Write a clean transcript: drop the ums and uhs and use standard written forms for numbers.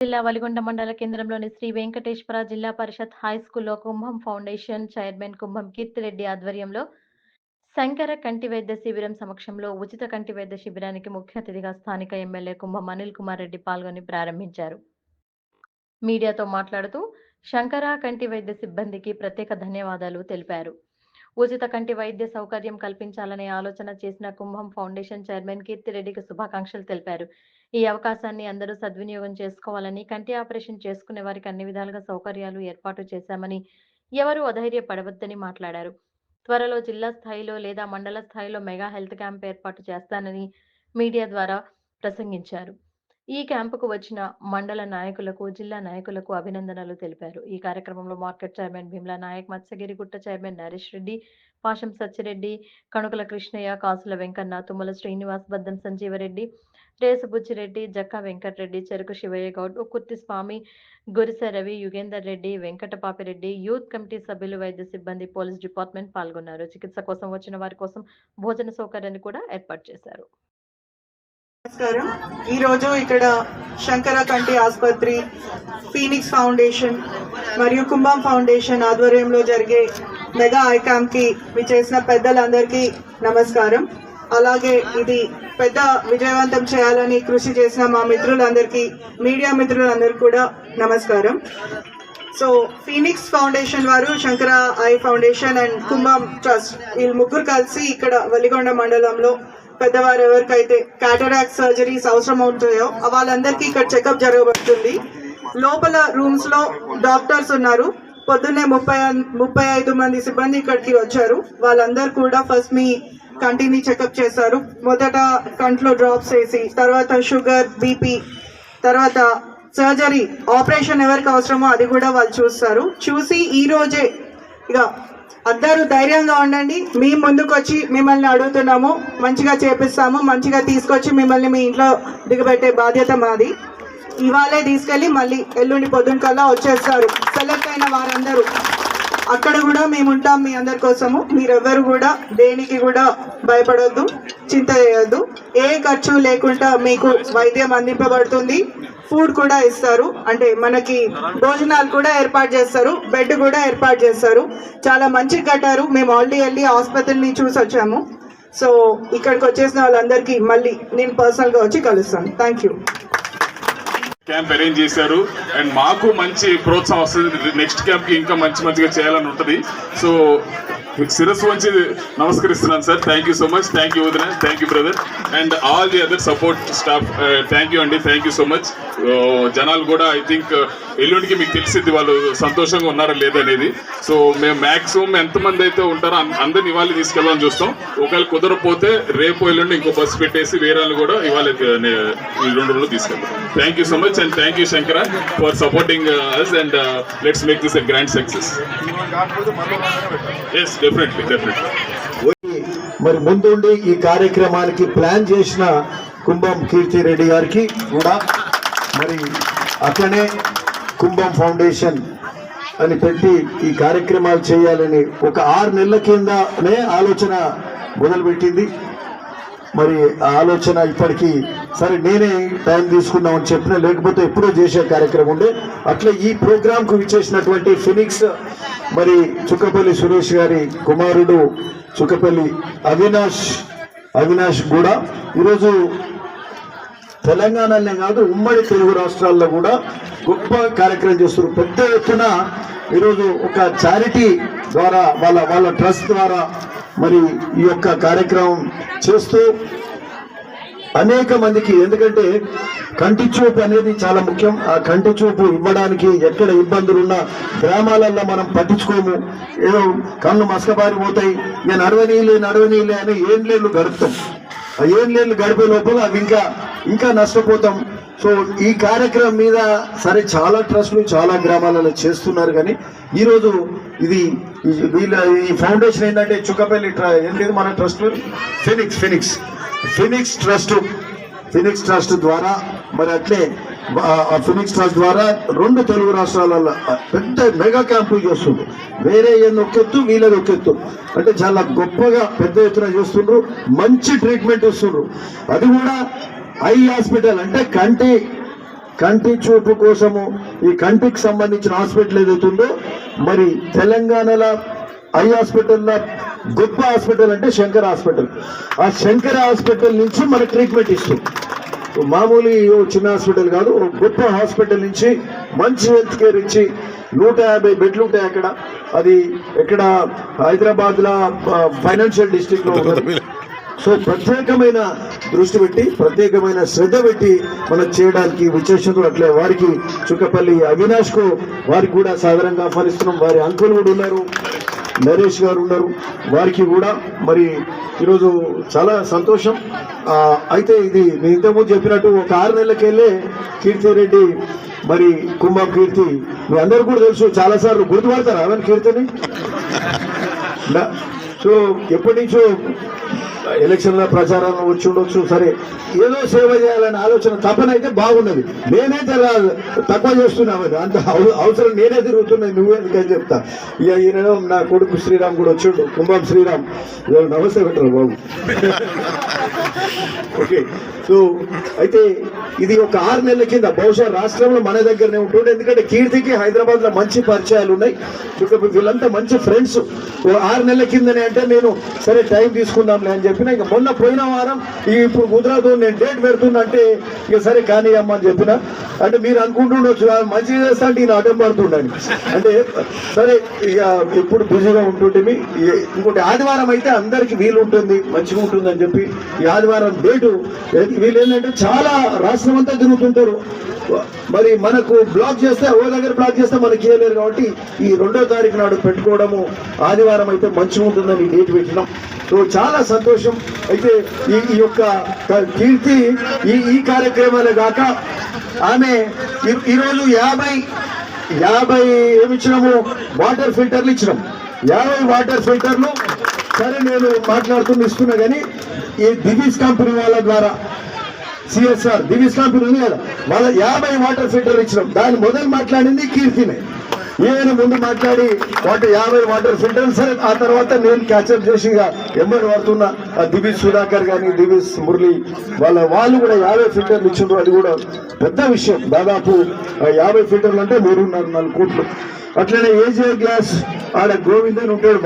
జిల్లా వలిగొండ మండల కేంద్రంలోని శ్రీ వెంకటేశ్వర జిల్లా పరిషత్ హై స్కూల్లో కుంభం ఫౌండేషన్ చైర్మన్ కుంభం కీర్తిరెడ్డి ఆధ్వర్యంలో శంకర కంటి వైద్య శిబిరం సమక్షంలో ఉచిత కంటి వైద్య శిబిరానికి ముఖ్య అతిథిగా స్థానిక ఎమ్మెల్యే కుంభం అనిల్ కుమార్ రెడ్డి పాల్గొని ప్రారంభించారు. మీడియాతో మాట్లాడుతూ శంకర కంటి వైద్య సిబ్బందికి ప్రత్యేక ధన్యవాదాలు తెలిపారు. ఉచిత కంటి వైద్య సౌకర్యం కల్పించాలనే ఆలోచన చేసిన కుంభం ఫౌండేషన్ చైర్మన్ కీర్తిరెడ్డికి శుభాకాంక్షలు తెలిపారు. ఈ అవకాశాన్ని అందరూ సద్వినియోగం చేసుకోవాలని, కంటి ఆపరేషన్ చేసుకునే వారికి అన్ని విధాలుగా సౌకర్యాలు ఏర్పాటు చేశామని, ఎవరూ అధైర్యపడవద్దని మాట్లాడారు. త్వరలో జిల్లా స్థాయిలో లేదా మండల స్థాయిలో మెగా హెల్త్ క్యాంప్ ఏర్పాటు చేస్తానని మీడియా ద్వారా ప్రసంగించారు. ఈ క్యాంపుకు వచ్చిన మండల నాయకులకు, జిల్లా నాయకులకు అభినందనలు తెలిపారు. ఈ కార్యక్రమంలో market chairman Bhimla Naik, Matsyagirigutta chairman Naresh Reddy, Pasham Sachireddy, Kanukala Krishnaiah, Kasula Venkanna, Tummala Srinivas, Baddam Sanjeevareddy, Resu Buchireddy, Jakka Venkatareddy, Cheruku Shivaiah Goud, Kurthi Swamy, Gurise Ravi, Yugender Reddy, Venkatapapireddy, youth committee సభ్యులు, వైద్య సిబ్బంది, పోలీస్ డిపార్ట్మెంట్ పాల్గొన్నారు. చికిత్స కోసం వచ్చిన వారి కోసం భోజన సౌకర్యాన్ని కూడా ఏర్పాటు చేశారు. నమస్కారం. ఈరోజు ఇక్కడ శంకర కంటి ఆసుపత్రి, ఫీనిక్స్ ఫౌండేషన్ మరియు కుంభం ఫౌండేషన్ ఆధ్వర్యంలో జరిగే మెగా ఐ క్యాంప్ కి విచ్చేసిన పెద్దలందరికీ నమస్కారం. అలాగే ఇది పెద్ద విజయవంతం చేయాలని కృషి చేసిన మా మిత్రులందరికీ, మీడియా మిత్రులందరికీ కూడా నమస్కారం. సో ఫీనిక్స్ ఫౌండేషన్ వారు, Shankara I foundation and Kumbham trust వీళ్ళు ముగ్గురు కలిసి ఇక్కడ వలిగొండ మండలంలో పెద్దవారు ఎవరికైతే క్యాటరాక్ట్ సర్జరీస్ అవసరం ఉంటాయో వాళ్ళందరికీ ఇక్కడ చెకప్ జరగబడుతుంది. లోపల రూమ్స్ లో డాక్టర్స్ ఉన్నారు. పొద్దున్నే 35 మంది సిబ్బంది ఇక్కడికి వచ్చారు. వాళ్ళందరూ కూడా ఫస్ట్ మీ కంటిని చెకప్ చేశారు. మొదట కంట్లో డ్రాప్స్ వేసి, తర్వాత షుగర్, బీపీ, తర్వాత సర్జరీ, ఆపరేషన్ ఎవరికి అవసరమో అది కూడా వాళ్ళు చూస్తారు. చూసి ఈ రోజే ఇక అందరూ ధైర్యంగా ఉండండి, మీ ముందుకు వచ్చి మిమ్మల్ని అడుగుతున్నాము, మంచిగా చేపిస్తాము, మంచిగా తీసుకొచ్చి మిమ్మల్ని మీ ఇంట్లో దిగబెట్టే బాధ్యత మాది. ఇవాళే తీసుకెళ్ళి మళ్ళీ ఎల్లుండి పొద్దున్న కల్లా వచ్చేస్తారు సెలెక్ట్ అయిన వారందరూ. అక్కడ కూడా మేము ఉంటాం మీ అందరి కోసము. మీరెవ్వరు కూడా దేనికి కూడా భయపడొద్దు, చింత చేయొద్దు. ఏ ఖర్చు లేకుండా మీకు వైద్యం అందింపబడుతుంది. ఫుడ్ కూడా ఇస్తారు, అంటే మనకి భోజనాలు కూడా ఏర్పాటు చేస్తారు, బెడ్ కూడా ఏర్పాటు చేస్తారు. చాలా మంచిగా కట్టారు. మేము ఆల్రెడీ వెళ్ళి ఆసుపత్రిని చూసి వచ్చాము. సో ఇక్కడికి వచ్చేసిన వాళ్ళందరికీ మళ్ళీ నేను పర్సనల్గా వచ్చి కలుస్తాను. Thank you. క్యాంప్ అరేంజ్ చేశారు అండ్ మాకు మంచి ప్రోత్సాహం వస్తుంది. నెక్స్ట్ క్యాంప్కి ఇంకా మంచిగా చేయాలని ఉంటుంది. సో శిరస్సు వంచి నమస్కరిస్తున్నాను sir. Thank you so much. Thank you వదిన, thank you brother and all the other support staff. Thank you అండి, థ్యాంక్ యూ సో మచ్. జనాలు కూడా ఐ థింక్ ఎల్లుండికి మీకు తెలిసింది వాళ్ళు సంతోషంగా ఉన్నారా లేదనేది. సో మేము మ్యాక్సిమం ఎంతమంది అయితే ఉంటారో అందరిని ఇవాళ తీసుకెళ్ళాలని చూస్తాం. ఒకవేళ కుదరకపోతే రేపు ఎల్లుండి ఇంకో బస్సు పెట్టేసి వేరే కూడా ఇవాళ ఈ 2 రోజులు తీసుకెళ్తాం. Thank you so much and thank you Shankara for supporting us and let's make this a grand success. Yes, definitely. మరి ముందుండి ఈ కార్యక్రమానికి ప్లాన్ చేసిన కుంభం కీర్తిరెడ్డి గారికి కూడా, మరి అట్లనే కుంభం ఫౌండేషన్ అని పెట్టి ఈ కార్యక్రమాలు చేయాలని ఒక 6 నెలల కిందనే ఆలోచన మొదలుపెట్టింది. మరి ఆ ఆలోచన ఇప్పటికీ సరే నేనే టైం తీసుకున్నామని చెప్పిన, లేకపోతే ఎప్పుడో చేసే కార్యక్రమం ఉండే. అట్లా ఈ ప్రోగ్రాంకు ఇచ్చేసినటువంటి ఫినిక్స్ మరి చుక్కపల్లి సురేష్ గారి కుమారుడు చుక్కపల్లి అవినాష్ కూడా ఈరోజు తెలంగాణలోనే కాదు ఉమ్మడి తెలుగు రాష్ట్రాల్లో కూడా గొప్ప కార్యక్రమం చేస్తున్నారు. పెద్ద ఎత్తున ఈరోజు ఒక చారిటీ ద్వారా వాళ్ళ ట్రస్ట్ ద్వారా మరి ఈ యొక్క కార్యక్రమం చేస్తూ అనేక మందికి, ఎందుకంటే కంటి చూపు అనేది చాలా ముఖ్యం. ఆ కంటి చూపు ఇవ్వడానికి ఎక్కడ ఇబ్బందులున్నా గ్రామాలలో మనం పట్టించుకోము. ఏదో కళ్ళు మసకబారిపోతాయి, నేను నడవనీలే అని ఏండ్లేళ్ళు గడుపుతాం. ఆ ఏండ్లేళ్ళు గడిపే లోపల అవి ఇంకా నష్టపోతాం. సో ఈ కార్యక్రమం మీద సరే చాలా ట్రస్టులు చాలా గ్రామాలలో చేస్తున్నారు. కానీ ఈరోజు ఇది ఈ ఫౌండేషన్ ఏంటంటే చుక్కపల్లి ఏంటి మన ట్రస్ట్ ఫినిక్స్ ట్రస్ట్ ద్వారా, మరి అట్లే ఫినిక్స్ ట్రస్ట్ ద్వారా 2 తెలుగు రాష్ట్రాలలో పెద్ద మెగా క్యాంపు చేస్తుండ్రు. వేరే ఒకెత్తు వీళ్ళది ఒకెత్తు, అంటే చాలా గొప్పగా పెద్ద ఎత్తున చేస్తుండ్రు. మంచి ట్రీట్మెంట్ ఇస్తుండ్రు. అది కూడా ఐ హాస్పిటల్, అంటే కంటి చూపు కోసము ఈ కంటికి సంబంధించిన హాస్పిటల్ ఏదైతుందో మరి తెలంగాణలో ఐ హాస్పిటల్లో గొప్ప హాస్పిటల్ అంటే శంకర హాస్పిటల్. ఆ శంకర హాస్పిటల్ నుంచి మన ట్రీట్మెంట్ ఇస్తుంది. మామూలు చిన్న హాస్పిటల్ కాదు, గొప్ప హాస్పిటల్ నుంచి మంచి హెల్త్ కేర్ ఇచ్చి 150 బెడ్లు ఉంటాయి అక్కడ. అది ఎక్కడ హైదరాబాద్ లో ఫైనాన్షియల్ డిస్ట్రిక్ట్ లో ఉంటుంది. సో ప్రత్యేకమైన దృష్టి పెట్టి ప్రత్యేకమైన శ్రద్ధ పెట్టి మనం చేయడానికి విశేషంగా అట్లే వారికి చుక్కపల్లి అవినాష్ కు వారికి కూడా సాధారణంగా ఆహ్వానిస్తున్నాం. వారి అంకుల్ కూడా ఉన్నారు, నరేష్ గారు ఉన్నారు, వారికి కూడా మరి ఈరోజు చాలా సంతోషం. అయితే ఇది నేను ఇంతకుముందు చెప్పినట్టు ఒక 6 నెలలకెళ్ళే కీర్తిరెడ్డి మరి కుంభం కీర్తి మీ అందరు కూడా తెలుసు, చాలాసార్లు గుర్తుపడతారు అవన్నీ కీర్తిని. సో ఎప్పటి నుంచో ఎలక్షన్ల ప్రచారంలో వచ్చి ఉండొచ్చు, సరే ఏదో సేవ చేయాలనే ఆలోచన తపన అయితే బాగున్నది. నేనైతే తక్కువ చేస్తున్నాను, అంత అవసరం నేనే తిరుగుతున్నాయి, నువ్వెందుకని చెప్తా. ఇక ఈయన నా కొడుకు శ్రీరామ్ కూడా వచ్చిండు, కుంభం శ్రీరామ్. నమస్తే పెట్టరు బాబు. ఓకే, సో అయితే ఇది ఒక 6 నెలల కింద బహుశా రాష్ట్రంలో మన దగ్గరనే ఉంటుండే, ఎందుకంటే కీర్తికి హైదరాబాద్ లో మంచి పరిచయాలు ఉన్నాయి, వీళ్ళంతా మంచి ఫ్రెండ్స్. 6 నెలల కిందనే అంటే నేను సరే టైం తీసుకుందాంలే అని చెప్పిన. ఇక మొన్న పోయిన వారం ఇప్పుడు గుజరాత్ నేను డేట్ పెడుతున్నా అంటే ఇక సరే కానీ అమ్మ అని చెప్పిన. అంటే మీరు అనుకుంటుండొచ్చు మంచిగా చేస్తా అంటే ఈయన అడ్డం పడుతుండని, అంటే సరే ఇక ఎప్పుడు బిజీగా ఉంటుంటే. ఇంకోటి ఆదివారం అయితే అందరికి వీలు ఉంటుంది, మంచిగా ఉంటుంది అని చెప్పి ఈ ఆదివారం డేటు వీళ్ళు ఏంటంటే చాలా రాష్ట్రం అంతా తిరుగుతుంటారు. మరి మనకు బ్లాక్ చేస్తే ఓ దగ్గర బ్లాక్ చేస్తే మనకి ఇవ్వలేరు కాబట్టి ఈ 2వ తారీఖు నాడు పెట్టుకోవడము ఆదివారం అయితే మంచిగా ఉంటుందని డేట్ పెట్టినాం. సో చాలా సంతోషం. అయితే ఈ యొక్క కీర్తి ఈ కార్యక్రమాలే కాక ఆమె ఈరోజు 50 ఏమి ఇచ్చినాము, వాటర్ ఫిల్టర్లు ఇచ్చినాం. 50 వాటర్ ఫిల్టర్లు సరే నేను ఇస్తున్నా కానీ ఈ దివీస్ కంపెనీ వాళ్ళ ద్వారా సిఎస్ఆర్ దివీస్ కంపెనీ ఉంది కదా, వాళ్ళ 50 వాటర్ ఫిల్టర్ ఇచ్చినాం. దాన్ని మొదలు మాట్లాడింది కీర్తినే. ఈయన ముందు మాట్లాడి 50 వాటర్ ఫిల్టర్, సరే ఆ తర్వాత నేను క్యాచప్ చేసి ఎంబడి పడుతున్నా. దివీస్ సుధాకర్ కానీ దివీస్ మురళి వాళ్ళు కూడా 50 ఫిల్టర్లు ఇచ్చిండ్రు. అది కూడా పెద్ద విషయం. దాదాపు 50 ఫిల్టర్లు అంటే 3.5 కోట్లు. అట్లనే ఏజే గ్లాస్ ఆడ గోవిందన్ ఉంటాడు.